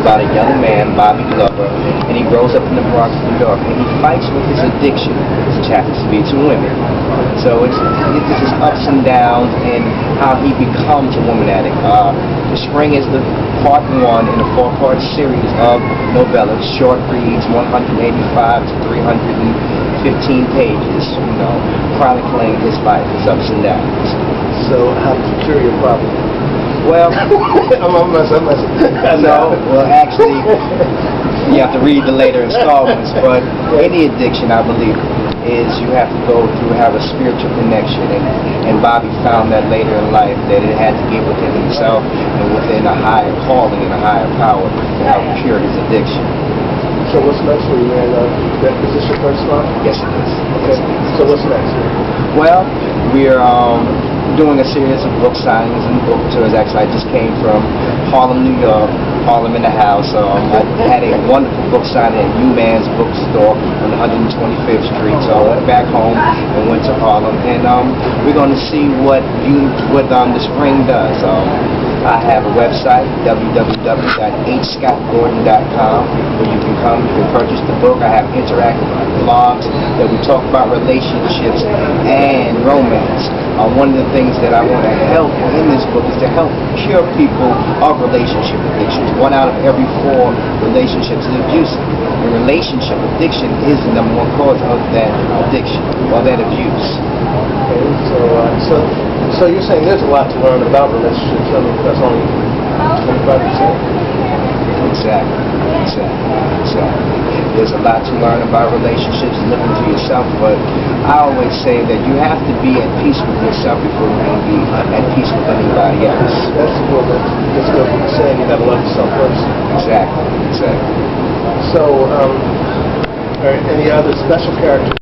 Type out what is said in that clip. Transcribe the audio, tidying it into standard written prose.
about a young man, Bobby Glover, and he grows up in the Bronx, New York, and he fights with his addiction, which happens to be to women. So it's his ups and downs and how he becomes a woman addict. The Spring is the part one in a 4-part series of novellas, short reads, 185 to 315 pages, chronicling his life, his ups and downs. So how did you cure your problem? Well, I'm messing. no, well actually, you have to read the later installments, but any addiction, I believe, is you have to go through, have a spiritual connection, and Bobby found that later in life, that it had to be within himself and within a higher calling and a higher power to help cure his addiction. So what's next for you, man? Is this your first song? Yes, it is. Okay. So what's next? Well, we're doing a series of book signings and book tours. Actually, I just came from Harlem, New York, Harlem in the House. I had a wonderful book signing at U-Man's bookstore on 125th Street. So I went back home and went to Harlem, and we're going to see what the Spring does. I have a website, www.hscottgordon.com, where you can come, you can purchase the book. I have interactive blogs that we talk about relationships and romance. One of the things that I want to help in this book is to help cure people of relationship addictions. 1 out of every 4 relationships is abusive. And relationship addiction is the #1 cause of that addiction or that abuse. Okay, so you're saying there's a lot to learn about relationships. I mean, that's only 25%. Exactly. There's a lot to learn about relationships and looking to yourself, but I always say that you have to be at peace with yourself before you can be at peace with anybody else. That's good. That's good. You're saying you got to love yourself first. Exactly. So, are any other special characters